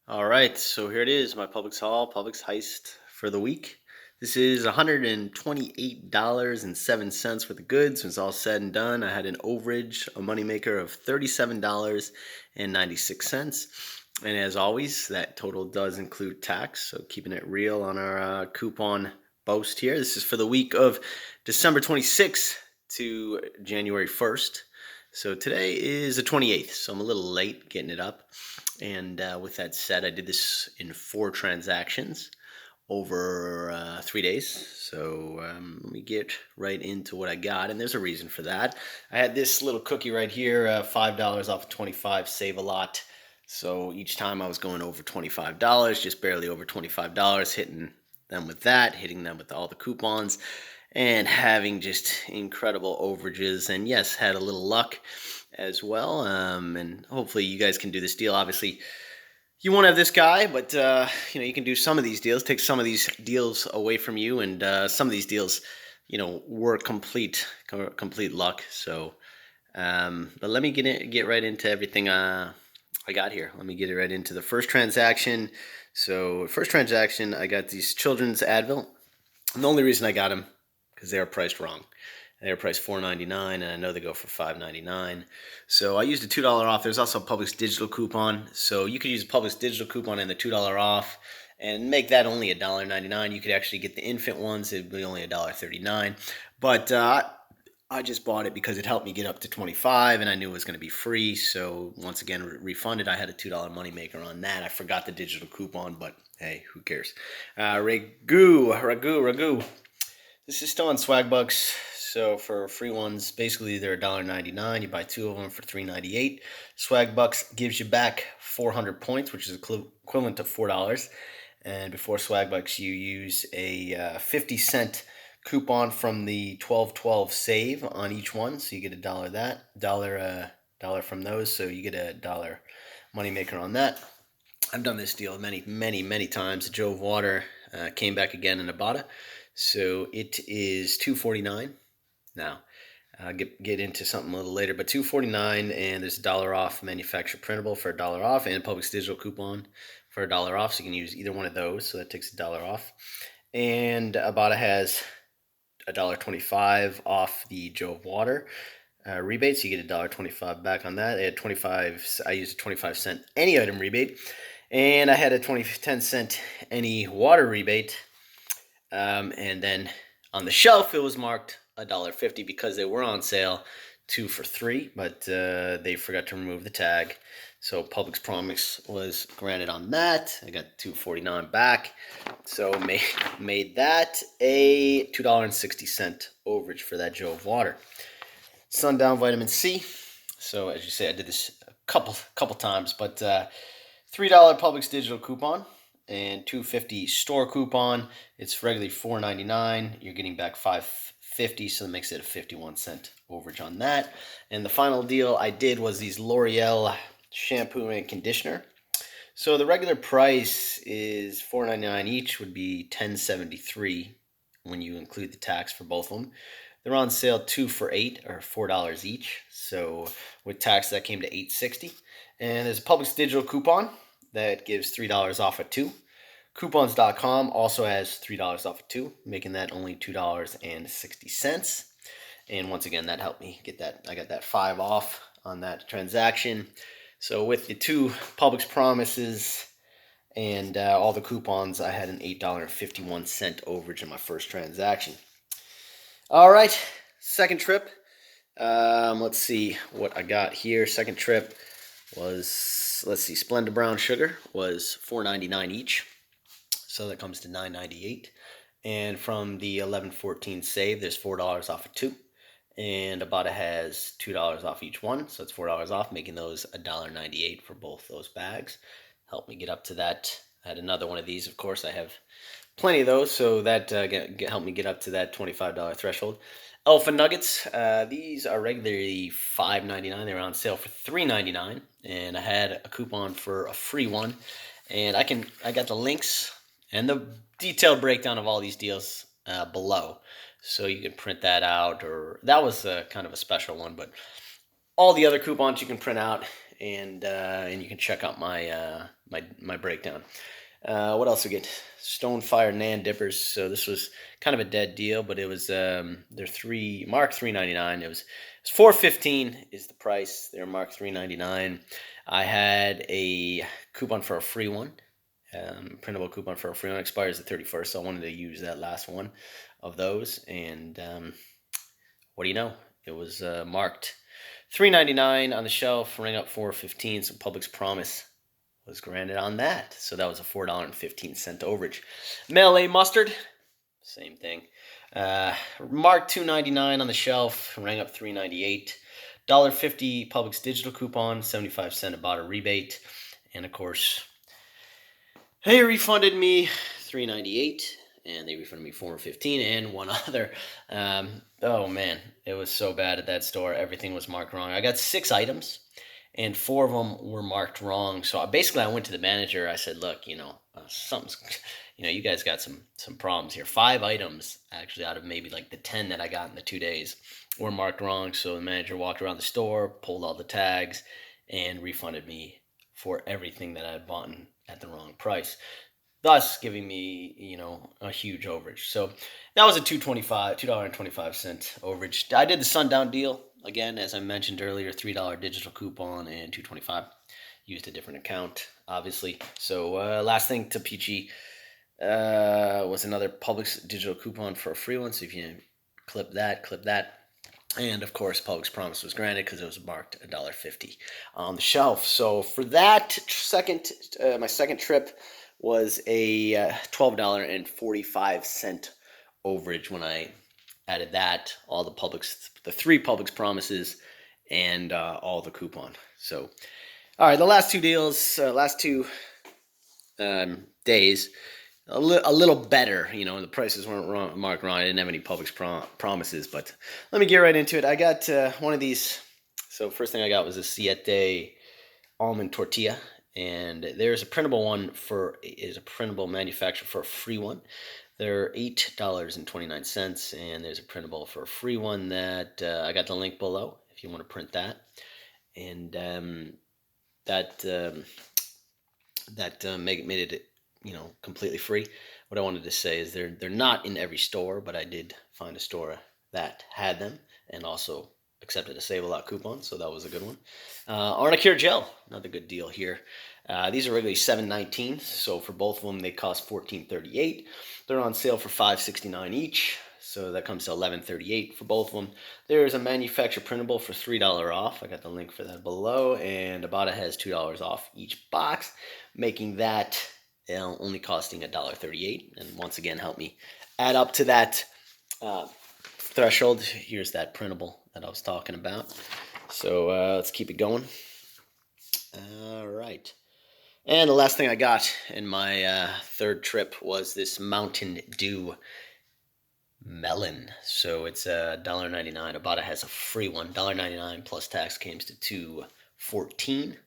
All right, so here it is, my Publix haul, Publix heist for the week. This is $128.07 worth of goods. When it's all said and done, I had an overage, a moneymaker of $37.96. And as always, that total does include tax, so keeping it real on our coupon boast here. This is for the week of December 26th to January 1st. So today is the 28th, so I'm a little late getting it up. And with that said, I did this in 4 transactions over 3 days. So let me get right into what I got. And there's a reason for that. I had this little cookie right here, $5 off of 25, save a lot. So each time I was going over $25, just barely over $25, hitting them with that, hitting them with all the coupons, and having just incredible overages. And yes, had a little luck as well. And hopefully you guys can do this deal. Obviously, you won't have this guy, but you can do some of these deals, take some of these deals away from you, and some of these deals, were complete luck. So, but let me get right into everything I got here. Let me get it right into the first transaction. So, first transaction, I got these children's Advil. And the only reason I got them because they are priced wrong. They were priced $4.99, and I know they go for $5.99. So I used a $2 off. There's also a Publix digital coupon. So you could use a Publix digital coupon and the $2 off and make that only $1.99. You could actually get the infant ones. It'd be only $1.39. But I just bought it because it helped me get up to 25, and I knew it was going to be free. So once again, refunded. I had a $2 moneymaker on that. I forgot the digital coupon, but hey, who cares? Ragu. This is still on swagbucks. So for free ones, basically they're $1.99. You buy 2 of them for $3.98. Swagbucks gives you back 400 points, which is equivalent to $4. And before Swagbucks, you use a 50-cent coupon from the 12/12 save on each one. So you get $1 from those. So you get $1 moneymaker on that. I've done this deal many times. Jove water came back again in IBOTTA. So it is $2.49. Now, I'll get into something a little later, but $2.49, and there's $1 off manufacturer printable for $1 off, and Publix digital coupon for $1 off, so you can use either one of those, so that takes $1 off. And IBOTTA has $1.25 off the Jove water rebate, so you get $1.25 back on that. They had 25. I used a 25-cent any item rebate, and I had a 10-cent any water rebate. And then on the shelf, it was marked $1.50 because they were on sale 2 for $3, but they forgot to remove the tag. So Publix promise was granted on that. I got $2.49 back. So made that a $2.60 overage for that Jove water. Sundown vitamin C. So as you say, I did this a couple times, but $3 Publix digital coupon and $2.50 store coupon. It's regularly $4.99. You're getting back $5.50, so that makes it a 51-cent overage on that. And the final deal I did was these L'Oreal shampoo and conditioner. So the regular price is $4.99 each, would be $10.73 when you include the tax for both of them. They're on sale 2 for $8 or $4 each. So with tax, that came to $8.60. And there's a Publix digital coupon that gives $3 off of 2. Coupons.com also has $3 off of 2, making that only $2.60. And once again, that helped me get that. I got that 5 off on that transaction. So with the 2 Publix promises and all the coupons, I had an $8.51 overage in my first transaction. All right, second trip. Let's see what I got here. Second trip was, let's see, Splenda Brown Sugar was $4.99 each. So that comes to $9.98. And from the 11/14 save, there's $4 off of 2. And IBOTTA has $2 off each one. So it's $4 off, making those $1.98 for both those bags. Helped me get up to that. I had another one of these, of course. I have plenty of those, so that helped me get up to that $25 threshold. Elephant Nuggets, these are regularly $5.99. They were on sale for $3.99, and I had a coupon for a free one. And I got the links and the detailed breakdown of all these deals below, so you can print that out. Or that was kind of a special one, but all the other coupons you can print out and you can check out my my breakdown. What else we get? Stonefire Nan dippers. So this was kind of a dead deal, but it was they're marked $3.99. It was $4.15 is the price. They're marked $3.99. I had a coupon for a free one. Printable coupon for a free one expires the 31st, so I wanted to use that last one of those. And what do you know? It was marked $3.99 on the shelf, rang up $4.15. So Publix promise was granted on that. So that was a $4.15 overage. Melee mustard, same thing. Marked $2.99 on the shelf, rang up $3.98. $1.50 Publix digital coupon, 75-cent IBOTTA rebate, and of course, they refunded me $3.98, and they refunded me $4.15, and one other. Oh man, it was so bad at that store. Everything was marked wrong. I got 6 items, and 4 of them were marked wrong. So basically, I went to the manager. I said, "Look, something's, you guys got some problems here. 5 items actually out of maybe like the 10 that I got in the 2 days were marked wrong." So the manager walked around the store, pulled all the tags, and refunded me for everything that I had bought at the wrong price, thus giving me, a huge overage. So that was a $2.25 overage. I did the Sundown deal again, as I mentioned earlier, $3 digital coupon and $2.25. Used a different account, obviously. So last thing to Peachy was another Publix digital coupon for a free one. So if you clip that. And of course, Publix promise was granted because it was marked $1.50 on the shelf. So for that my second trip was a $12.45 overage when I added that, all the 3 Publix promises, and all the coupon. So, all right, the last 2 deals, last 2 days, a little better. The prices weren't marked wrong. I didn't have any Publix promises, but let me get right into it. I got one of these. So first thing I got was a Siete almond tortilla, and there's a printable one is a printable manufacturer for a free one. They're $8.29, and there's a printable for a free one that I got the link below if you want to print that. And that made it completely free. What I wanted to say is they're not in every store, but I did find a store that had them and also accepted a Save a Lot coupon, so that was a good one. Arnicare gel, another good deal here. These are regularly $7.19, so for both of them they cost $14.38. They're on sale for $5.69 each, so that comes to $11.38 for both of them. There's a manufacturer printable for $3 off. I got the link for that below, and IBOTTA has $2 off each box, making that only costing $1.38. And once again, help me add up to that threshold. Here's that printable that I was talking about. So let's keep it going. All right. And the last thing I got in my third trip was this Mountain Dew melon. So it's $1.99. IBOTTA has a free one. $1.99 plus tax comes to $2.14.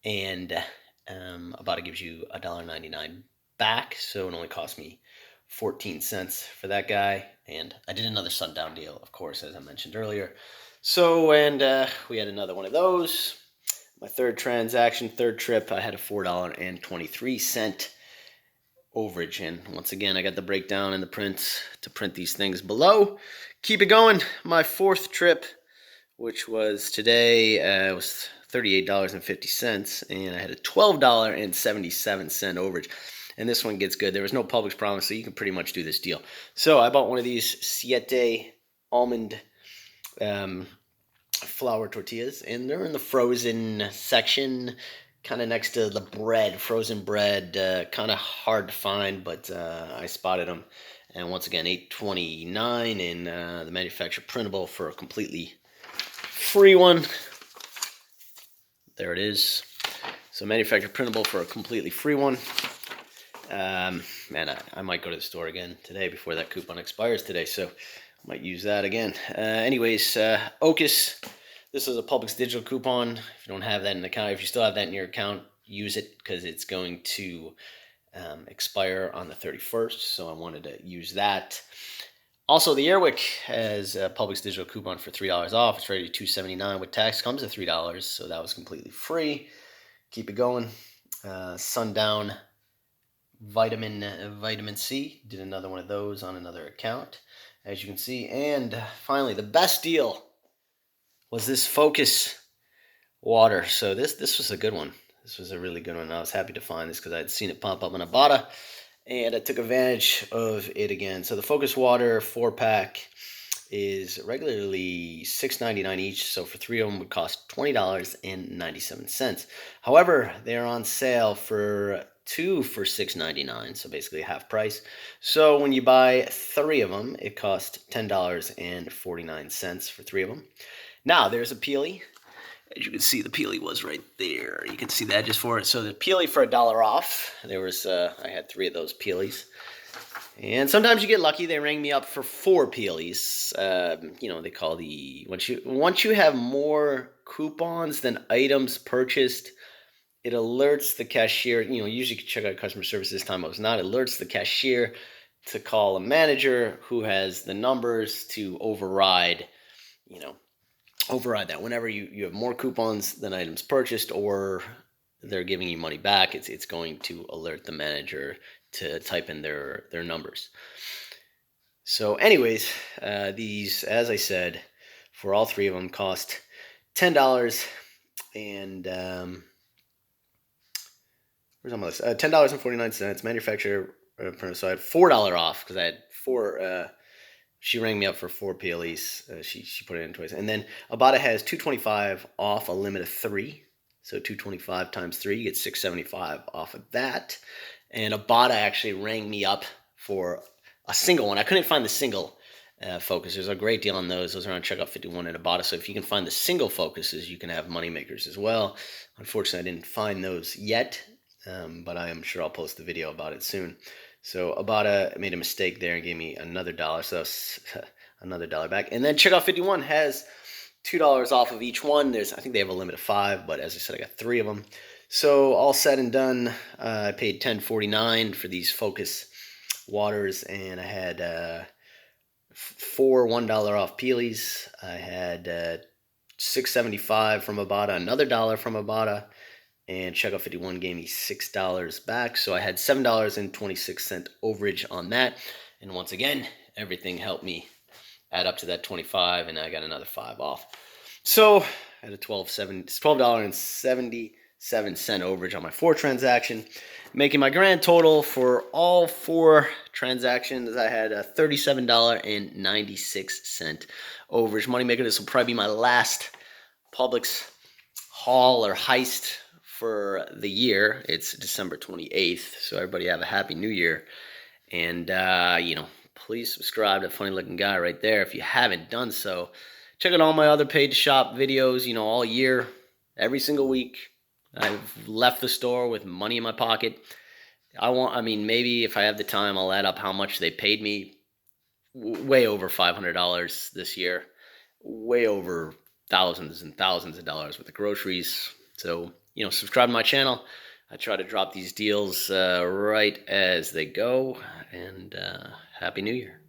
And IBOTTA gives you $1.99 back. So it only cost me 14 cents for that guy. And I did another Sundown deal, of course, as I mentioned earlier. So, and we had another one of those. My third trip, I had a $4.23 overage. And once again, I got the breakdown and the prints to print these things below. Keep it going. My fourth trip, which was today, was $38.50, and I had a $12.77 overage. And this one gets good. There was no Publix promise, so you can pretty much do this deal. So I bought one of these Siete almond flour tortillas, and they're in the frozen section, kind of next to the bread, frozen bread, kind of hard to find, but I spotted them. And once again, $8.29, and the manufacturer printable for a completely free one. There it is. So manufacturer printable for a completely free one. Man, I might go to the store again today before that coupon expires today, so I might use that again. Anyways, Ocus, this is a Publix digital coupon. If you don't have that in the account, if you still have that in your account, use it because it's going to expire on the 31st, so I wanted to use that. Also, the Airwick has a Publix digital coupon for $3 off. It's rated $2.79 with tax. Comes at $3, so that was completely free. Keep it going. Sundown vitamin C. Did another one of those on another account, as you can see. And finally, the best deal was this Focus water. So this was a good one. This was a really good one. I was happy to find this because I had seen it pop up on IBOTTA, and I took advantage of it again. So the Focus Water 4-pack is regularly $6.99 each. So for 3 of them would cost $20.97. However, they are on sale for 2 for $6.99. So basically half price. So when you buy 3 of them, it costs $10.49 for 3 of them. Now there's a Peely. As you can see, the Peely was right there. You can see that just for it. So the Peely for $1 off. There was I had 3 of those Peelys. And sometimes you get lucky. They rang me up for 4 Peelys. You know, they call the once you have more coupons than items purchased, it alerts the cashier. You know, usually you can check out customer service. This time I was not. It alerts the cashier to call a manager who has the numbers to override, you know, override that. Whenever you have more coupons than items purchased, or they're giving you money back, it's going to alert the manager to type in their numbers. So anyways, these, as I said, for all 3 of them cost $10 and where's on my list? $10.49. Manufacturer, so I had $4 off because I had 4. She rang me up for 4 Peelys. She put it in twice. And then IBOTTA has $2.25 off a limit of 3. So $2.25 times 3, you get $6.75 off of that. And IBOTTA actually rang me up for a single one. I couldn't find the single Focus. There's a great deal on those. Those are on Checkout 51 at IBOTTA. So if you can find the single Focuses, you can have money makers as well. Unfortunately, I didn't find those yet, but I am sure I'll post a video about it soon. So IBOTTA made a mistake there and gave me another $1, so that's another $1 back. And then Checkout 51 has $2 off of each one. I think they have a limit of 5, but as I said, I got 3 of them. So all said and done, I paid $10.49 for these Focus waters, and I had 4 $1 off Peelys. I had $6.75 from IBOTTA, another $1 from IBOTTA. And Checkout 51 gave me $6 back. So I had $7.26 overage on that. And once again, everything helped me add up to that 25, and I got another 5 off. So I had a $12.77 overage on my 4 transaction, making my grand total for all 4 transactions. I had a $37.96 overage. Moneymaker, this will probably be my last Publix haul or heist for the year. It's December 28th, so everybody have a happy new year. And you know, please subscribe to Funny Looking Guy right there if you haven't done so. Check out all my other paid shop videos, you know, all year, every single week. I've left the store with money in my pocket. I mean, maybe if I have the time, I'll add up how much they paid me. Way over $500 this year. Way over thousands and thousands of dollars with the groceries. So, you know, subscribe to my channel. I try to drop these deals right as they go. And Happy New Year.